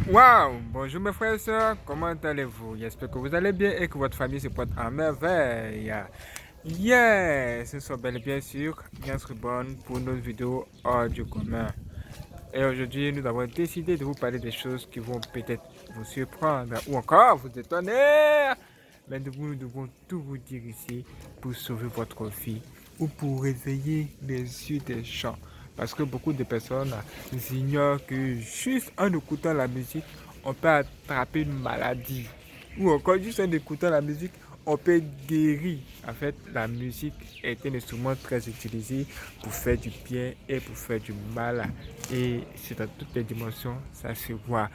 Waouh! Bonjour mes frères et sœurs, comment allez-vous? J'espère que vous allez bien et que votre famille se porte en merveille. Yes, nous sommes bel et bien sûr bien bonne pour nos vidéos hors du commun. Et aujourd'hui, nous avons décidé de vous parler des choses qui vont peut-être vous surprendre ou encore vous étonner. Mais nous devons tout vous dire ici pour sauver votre vie ou pour réveiller les yeux des gens. Parce que beaucoup de personnes ignorent que juste en écoutant la musique, on peut attraper une maladie. Ou encore juste en écoutant la musique, on peut guérir. En fait, la musique est un instrument très utilisé pour faire du bien et pour faire du mal. Et c'est dans toutes les dimensions, ça se voit.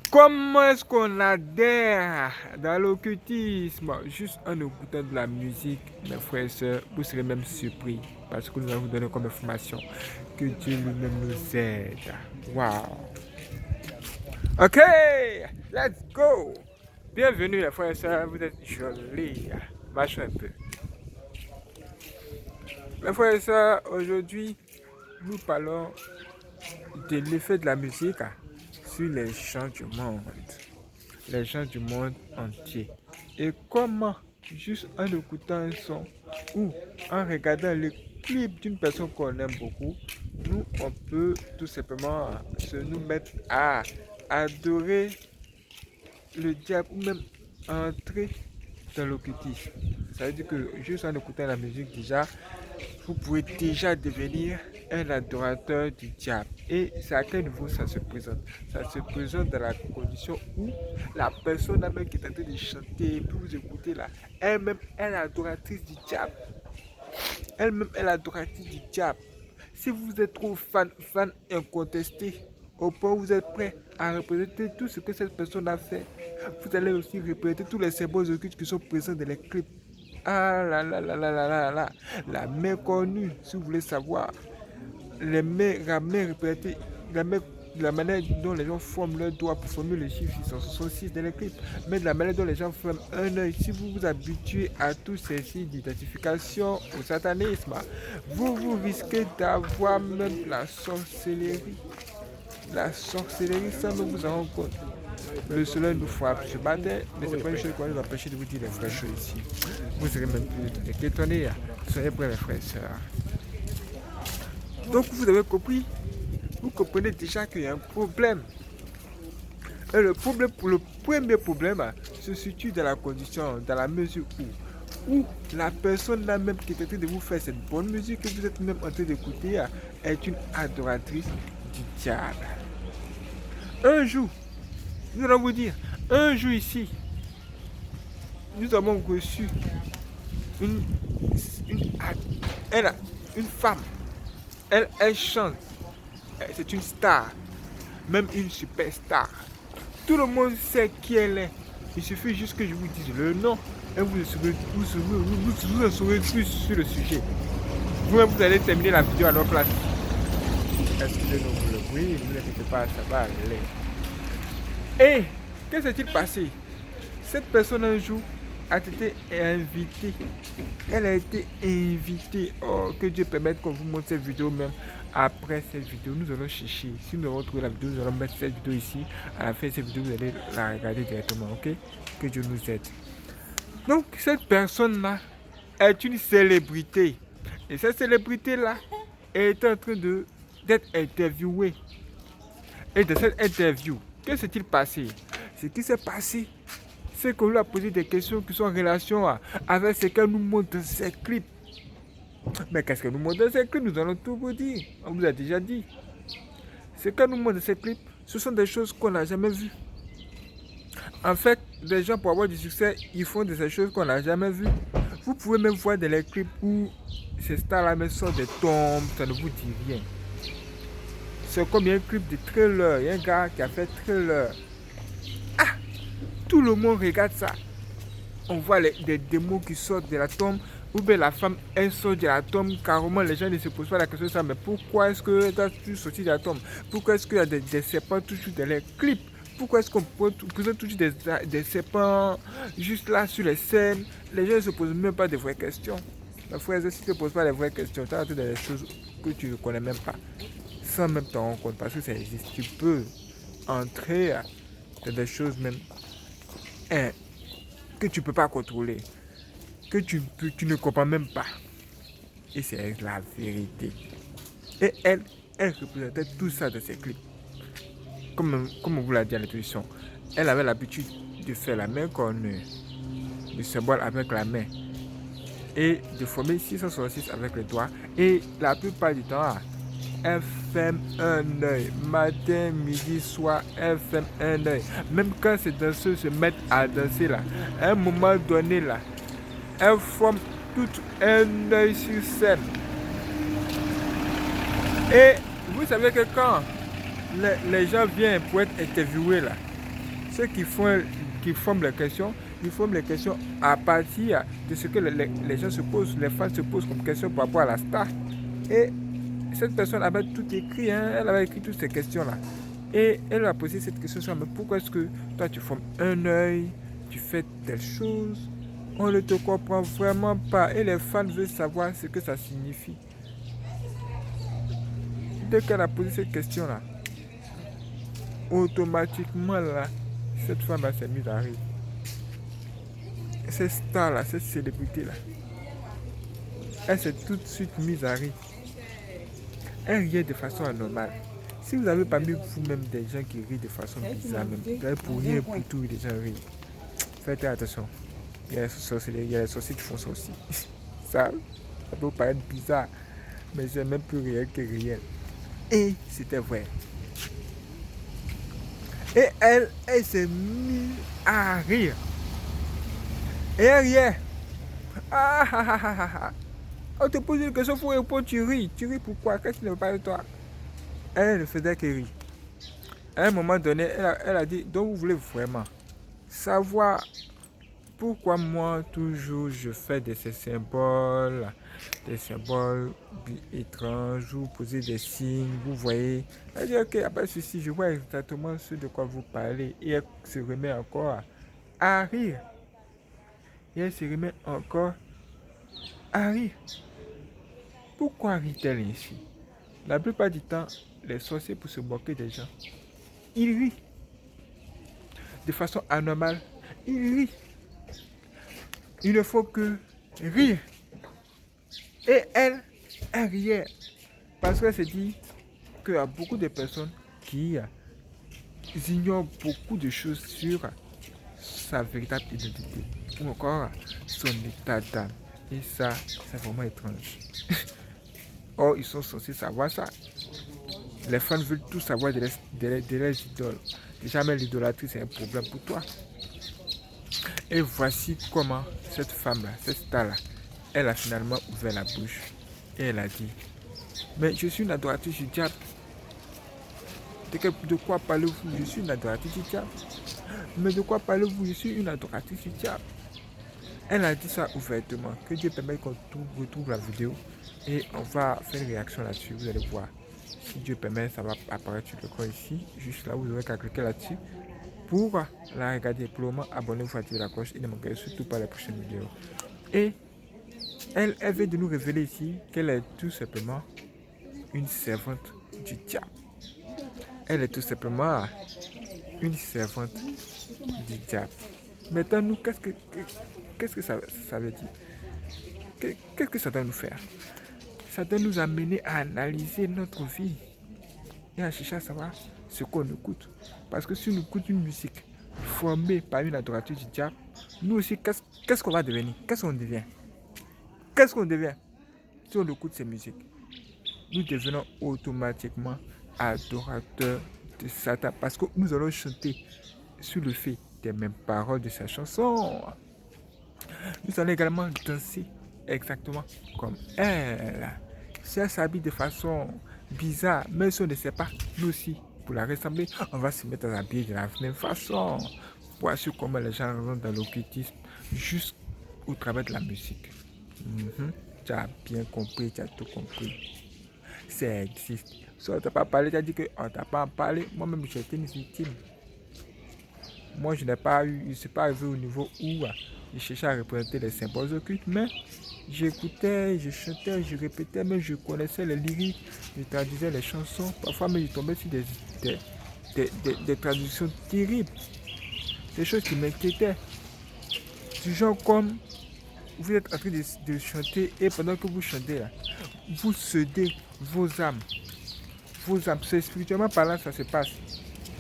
Comment est-ce qu'on adhère dans l'occultisme juste en écoutant de la musique, mes frères et sœurs, vous serez même surpris parce que nous allons vous donner comme information que Dieu lui-même nous aide. Wow! Ok, let's go! Bienvenue les frères et sœurs, vous êtes jolis. Marchez un peu. Mes frères et sœurs, aujourd'hui, nous parlons de l'effet de la musique sur les gens du monde. Les gens du monde entier. Et comment, juste en écoutant un son ou en regardant le clip d'une personne qu'on aime beaucoup, nous, on peut tout simplement nous mettre à adorer le diable ou même entrer dans l'occultisme. Ça veut dire que juste en écoutant la musique déjà, vous pouvez déjà devenir un adorateur du diable. Et c'est à quel niveau ça se présente? Ça se présente dans la condition où la personne même qui est en train de chanter, puis vous écoutez là, elle-même est l'adoratrice du diable. Elle-même est l'adoratrice du diable. Si vous êtes trop fan incontesté, au point où vous êtes prêt à représenter tout ce que cette personne a fait, vous allez aussi représenter tous les symboles occultes qui sont présents dans les clips. Ah là là là là là là là, la main connue, si vous voulez savoir, la main représentée, la manière dont les gens forment leurs doigts pour former le chiffre 666 dans les clips, mais de la manière dont les gens forment un œil, si vous vous habituez à tous ces signes d'identification au satanisme, vous risquez d'avoir même la sorcellerie. La sorcellerie sans même vous en rendre compte. Le soleil nous frappe ce matin, mais c'est pas une chose qui va nous empêcher de vous dire les vraies choses ici. Vous serez même plus étonnés. Soyez prêts, mes frères et sœurs. Donc, vous avez compris, vous comprenez déjà qu'il y a un problème. Et le premier problème se situe dans la condition, dans la mesure où la personne là même qui est en train de vous faire cette bonne musique que vous êtes même en train d'écouter est une adoratrice du diable. Un jour, nous allons vous dire, un jour ici, nous avons reçu une, une, une femme. Elle chante. C'est une star. Même une superstar. Tout le monde sait qui elle est. Il suffit juste que je vous dise le nom et vous en saurez plus sur le sujet. Vous-même, vous allez terminer la vidéo à notre place. Excusez-nous pour le bruit, ne vous inquiétez pas, ça va aller. Et que s'est-il passé? Cette personne un jour a été invitée. Elle a été invitée. Oh, que Dieu permette qu'on vous montre cette vidéo même. Après cette vidéo, nous allons chercher. Si nous avons trouvé la vidéo, nous allons mettre cette vidéo ici. À la fin de cette vidéo, vous allez la regarder directement, ok? Que Dieu nous aide. Donc, cette personne-là est une célébrité. Et cette célébrité-là est en train d'être interviewée. Et dans cette interview, que s'est-il passé? Ce qui s'est passé, c'est qu'on lui a posé des questions qui sont en relation avec ce qu'elle nous montre dans ses clips. Mais qu'est-ce qu'elle nous montre dans ses clips? Nous allons tout vous dire. On vous a déjà dit. Ce qu'elle nous montre dans ses clips, ce sont des choses qu'on n'a jamais vues. En fait, les gens pour avoir du succès, ils font de ces choses qu'on n'a jamais vues. Vous pouvez même voir dans les clips où ces stars-là sortent des tombes, ça ne vous dit rien. C'est comme un clip de Thriller. Il y a un gars qui a fait Thriller. Ah! Tout le monde regarde ça. On voit des démons qui sortent de la tombe. Ou bien la femme, elle sort de la tombe. Carrément, les gens ne se posent pas la question de ça. Mais pourquoi est-ce qu'elle a toujours sorti de la tombe? Pourquoi est-ce qu'il y a des serpents toujours dans les clips? Pourquoi est-ce qu'on présente toujours des serpents juste là sur les scènes? Les gens ne se posent même pas de vraies questions. Ma frère, si tu ne te poses pas les vraies questions, tu as des choses que tu ne connais même pas. Sans même t'en rendre compte, parce que ça existe. Tu peux entrer C'est des choses même que tu ne peux pas contrôler, que tu ne comprends même pas. Et c'est la vérité. Et elle représentait tout ça dans ses clips. Comme on vous l'a dit à l'introduction, elle avait l'habitude de faire la main corne, le symbole avec la main, et de former 666 avec les doigts. Et la plupart du temps, elle ferme un œil. Matin, midi, soir, elle ferme un œil. Même quand ces danseurs se mettent à danser là, à un moment donné là, elle forme tout un œil sur scène. Et vous savez que quand les gens viennent pour être interviewés là, ceux qui forment les questions, ils forment les questions à partir de ce que les gens se posent, les fans se posent comme question par rapport à la star. Et cette personne avait tout écrit, elle avait écrit toutes ces questions-là. Et elle a posé cette question sur mais pourquoi est-ce que toi tu formes un œil, tu fais telle chose, on ne te comprend vraiment pas. Et les fans veulent savoir ce que ça signifie. Dès qu'elle a posé cette question-là, automatiquement là, cette femme s'est mise à rire. Cette star-là, cette célébrité-là, elle s'est tout de suite mise à rire. Elle riait de façon anormale. Si vous avez parmi vous-même des gens qui rient de façon bizarre, même, vous avez pour rien pour tout, les gens rient. Faites attention. Il y a les sorciers qui font ça aussi. Ça peut vous paraître bizarre, mais c'est même plus réel que réel. Et c'était vrai. Et elle s'est mise à rire. Et elle riait. On te pose une question, il faut répondre, tu ris. Tu ris pourquoi? Qu'est-ce qui ne veut pas de toi? Elle ne faisait que rire. À un moment donné, elle a dit, donc vous voulez vraiment savoir pourquoi moi, toujours, je fais ces symboles étranges, vous posez des signes, vous voyez. Elle a dit, ok, après ceci, je vois exactement ce de quoi vous parlez. Et elle se remet encore à rire. Et elle se remet encore à rire. Pourquoi rit-elle ainsi? La plupart du temps, les sorciers, pour se moquer des gens, ils rient. De façon anormale, ils rient. Il ne faut que rire. Et elle riait. Parce qu'elle se dit qu'il y a beaucoup de personnes qui ignorent beaucoup de choses sur sa véritable identité. Ou encore son état d'âme. Et ça, c'est vraiment étrange. Or, ils sont censés savoir ça. Les fans veulent tout savoir de leurs idoles. Jamais l'idolâtrie, c'est un problème pour toi. Et voici comment cette femme-là, cette star-là, elle a finalement ouvert la bouche. Et elle a dit, mais je suis une adoratrice du diable. De quoi parlez-vous? Je suis une adoratrice du diable. Mais de quoi parlez-vous? Je suis une adoratrice du diable. Elle a dit ça ouvertement. Que Dieu permette qu'on retrouve la vidéo. Et on va faire une réaction là-dessus. Vous allez voir. Si Dieu permet, ça va apparaître sur le l'écran ici. Juste là, vous aurez qu'à cliquer là-dessus. Pour la regarder. Pour le moment, abonnez-vous, activez la cloche et ne manquez surtout pas les prochaines vidéos. Et elle vient de nous révéler ici qu'elle est tout simplement une servante du diable. Elle est tout simplement une servante du diable. Maintenant, nous, qu'est-ce que ça veut dire? Qu'est-ce que ça doit nous faire? Ça doit nous amener à analyser notre vie et à chercher à savoir ce qu'on écoute. Parce que si on écoute une musique formée par une adoratrice du diable, nous aussi, qu'est-ce qu'on va devenir? Qu'est-ce qu'on devient? Qu'est-ce qu'on devient si on écoute ces musiques? Nous devenons automatiquement adorateurs de Satan parce que nous allons chanter sur le fait des mêmes paroles de sa chanson. Nous allons également danser exactement comme elle. Si elle s'habille de façon bizarre, même si on ne sait pas, nous aussi, pour la ressembler, on va se mettre à s'habiller de la même façon. Voici comment les gens rentrent dans l'occultisme juste au travers de la musique. Tu as bien compris, tu as tout compris. Ça existe. Si on ne t'a pas parlé, tu as dit qu'on ne t'a pas parlé. Moi-même, j'ai été une victime. Moi, je ne suis pas arrivé au niveau où je cherchais à représenter les symboles occultes, mais j'écoutais, je chantais, je répétais, mais je connaissais les lyriques, je traduisais les chansons. Parfois, mais je tombais sur des traductions terribles, des choses qui m'inquiétaient. Du genre comme vous êtes en train de chanter et pendant que vous chantez là, vous cédez vos âmes. Vos âmes, c'est spirituellement parlant, ça se passe.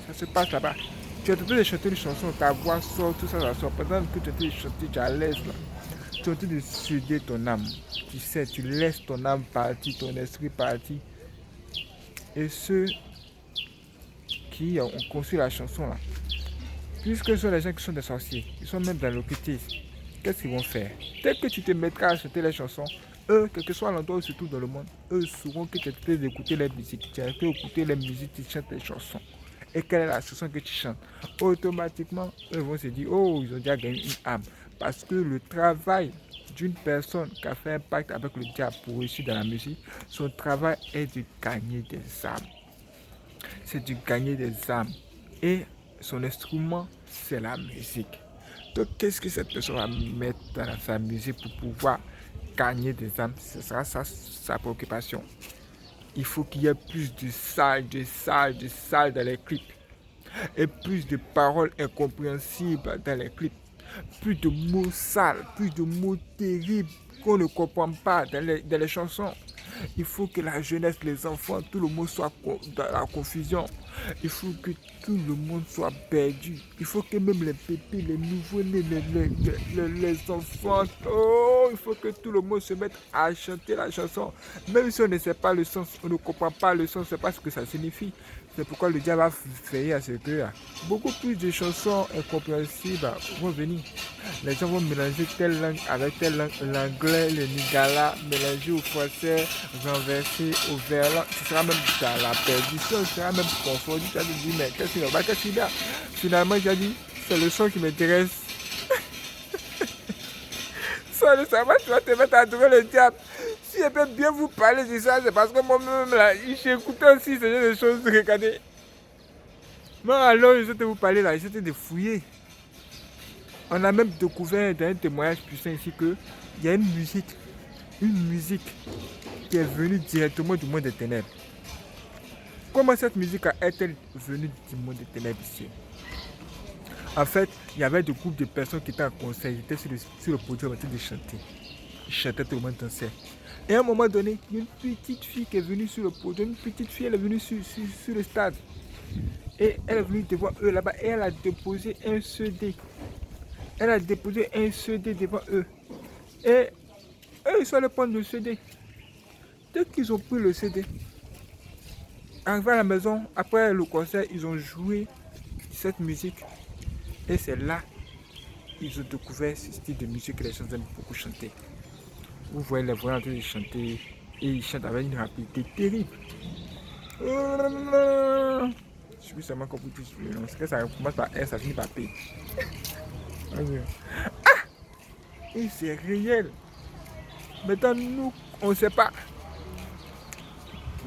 Ça se passe là-bas. Tu es en train de chanter une chanson, ta voix sort, tout ça, ça sort. Pendant que tu es en train de chanter, tu es à l'aise là. Tu es en train de céder ton âme. Tu sais, tu laisses ton âme partir, ton esprit partir. Et ceux qui ont conçu la chanson là, puisque ce sont les gens qui sont des sorciers, ils sont même dans l'occultisme, qu'est-ce qu'ils vont faire? Dès que tu te mettras à chanter les chansons, eux, quel que soit l'endroit où se trouvent dans le monde, eux sauront que tu es en train d'écouter les musiques. Tu es en train d'écouter les musiques, tu chantes les chansons. Et quelle est la chanson que tu chantes? Automatiquement, eux vont se dire, oh, ils ont déjà gagné une âme. Parce que le travail d'une personne qui a fait un pacte avec le diable pour réussir dans la musique, son travail est de gagner des âmes. C'est de gagner des âmes. Et son instrument, c'est la musique. Donc, qu'est-ce que cette personne va mettre dans sa musique pour pouvoir gagner des âmes? Ce sera ça, sa préoccupation. Il faut qu'il y ait plus de salles dans les clips. Et plus de paroles incompréhensibles dans les clips. Plus de mots sales, plus de mots terribles qu'on ne comprend pas dans les chansons. Il faut que la jeunesse, les enfants, tout le monde soit dans la confusion. Il faut que tout le monde soit perdu. Il faut que même les pépés, les nouveaux-nés, les enfants, oh, il faut que tout le monde se mette à chanter la chanson. Même si on ne sait pas le sens, on ne comprend pas le sens, on ne sait pas ce que ça signifie. C'est pourquoi le diable va veiller à ce que beaucoup plus de chansons incompréhensibles vont venir. Les gens vont mélanger telle langue avec telle langue, l'anglais, le nigala, mélanger au français, renverser au verlan. Tu seras même dans la perdition, tu seras même confondu. Tu vas te dire, mais qu'est-ce qu'il y a? Finalement, j'ai dit, c'est le son qui m'intéresse. Sans le savoir, tu vas te mettre à adorer le diable. Si je peux bien vous parler de ça, c'est parce que moi-même, là, j'ai écouté aussi ce genre de choses, regardez. Moi, alors, je vais vous parler là, j'étais de fouiller. On a même découvert dans un témoignage puissant ici qu'il y a une musique qui est venue directement du monde des ténèbres. Comment cette musique est-elle venue du monde des ténèbres ici? En fait, il y avait des groupes de personnes qui étaient en concert, ils étaient sur le podium en train de chanter. Ils chantaient, tout le monde dansait. Et à un moment donné, il y a une petite fille qui est venue sur le podium, une petite fille, elle est venue sur le stade. Et elle est venue devant eux là-bas et elle a déposé un CD. Elle a déposé un CD devant eux. Et eux, ils sont allés prendre le CD. Dès qu'ils ont pris le CD, arrivés à la maison, après le concert, ils ont joué cette musique. Et c'est là qu'ils ont découvert ce style de musique que les gens aiment beaucoup chanter. Vous voyez les voix en train de chanter et ils chantent avec une rapidité terrible. Je suis seulement qu'on peut tous parce que ça commence par R, ça finit par P. Ah! Et c'est réel. Maintenant, nous, on ne sait pas.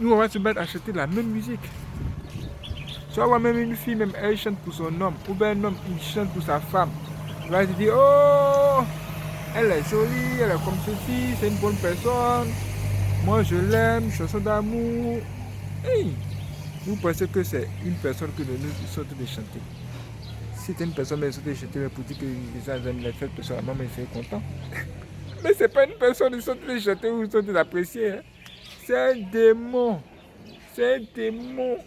Nous, on va se mettre à chanter la même musique. Tu vas voir même une fille, même elle chante pour son homme. Ou bien un homme, il chante pour sa femme. Il va se dire, oh, elle est jolie, elle est comme ceci, c'est une bonne personne. Moi, je l'aime, chanson d'amour. Hey! Vous pensez que c'est une personne que nous sommes de chanter. Si c'est une personne qui est de chanter, mais pour dire que les gens aiment cette personne, maman, c'est content. Mais c'est pas une personne qui sont de chanter ou qui sont d'apprécier. Hein. C'est un démon. C'est un démon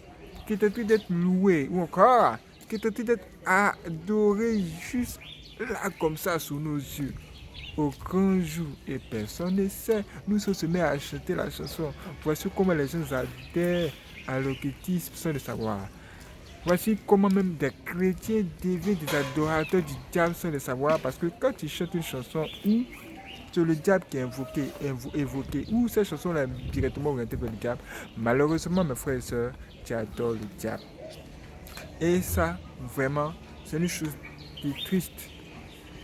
qui est en train d'être loué. Ou encore, qui est en train d'être adoré juste là, comme ça, sous nos yeux. Au grand jour, et personne ne sait. Nous sommes se met à chanter la chanson. Voici comment les gens adhèrent à l'occultisme sans le savoir. Voici comment même des chrétiens deviennent des adorateurs du diable sans le savoir. Parce que quand tu chantes une chanson où c'est le diable qui est évoqué, ou cette chanson est directement orientée vers le diable, malheureusement, mes frères et sœurs, tu adores le diable. Et ça, vraiment, c'est une chose qui est triste.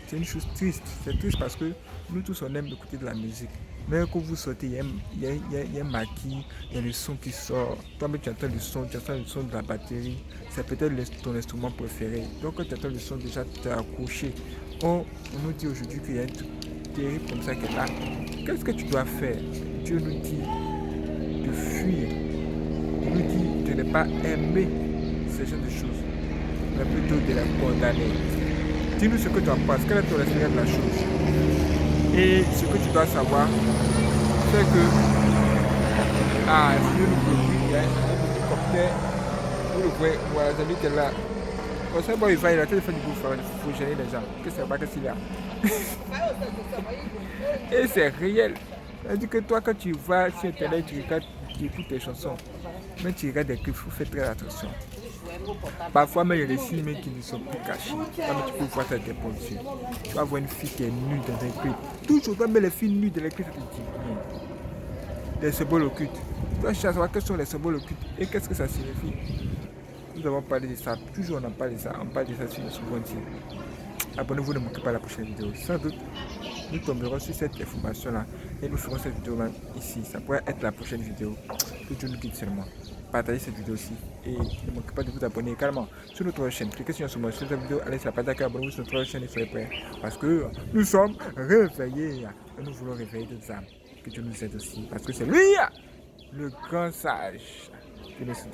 C'est une chose triste. C'est triste parce que nous tous, on aime écouter de la musique. Mais quand vous sortez, il y a un maquis, il y a le son qui sort. Toi, tu entends le son, de la batterie. C'est peut-être ton instrument préféré. Donc, quand tu entends le son, déjà, tu es accroché. On nous dit aujourd'hui qu'il y a un truc terrible comme ça qui est là. Qu'est-ce que tu dois faire? Dieu nous dit de fuir. Il nous dit de ne pas aimer ces genres de choses, mais plutôt de les condamner. Dis-nous ce que tu en penses, quelle est ton expérience de la chose. Et ce que tu dois savoir, c'est que, si nous bloquons, il y a un hélicoptère, vous le voyez, voilà, les amis qui est là. On sait pas, il va, il a téléphone du bouffe, il faut gêner les gens. Qu'est-ce que c'est pas, qu'est-ce qu'il y a? Et c'est réel. C'est-à-dire que toi, quand tu vas sur Internet, tu regardes, tu écoutes tes chansons, mais tu regardes des clips, il faut faire très attention. Parfois, même il y a des films qui ne sont plus cachés. Comme tu peux voir ça avec tes productions. Tu vas voir une fille qui est nue dans un clip. Toujours, tu vas mettre les filles nues dans les clips, ça te dit non. Des symboles occultes. Tu vas savoir quels sont les symboles occultes et qu'est-ce que ça signifie. Nous avons parlé de ça, toujours on en parle de ça, on parle de ça sur le Subonti. Abonnez-vous, ne manquez pas la prochaine vidéo. Sans doute, nous tomberons sur cette information-là et nous ferons cette vidéo-là ici. Ça pourrait être la prochaine vidéo que Dieu nous guide seulement. Partagez cette vidéo aussi et ne manquez pas de vous abonner également sur notre chaîne. Cliquez sur cette vidéo, allez sur la page d'accueil, abonnez-vous sur notre chaîne et soyez prêts. Parce que nous sommes réveillés et nous voulons réveiller d'autres âmes. Que Dieu nous aide aussi. Parce que c'est lui, le grand sage, que nous sommes.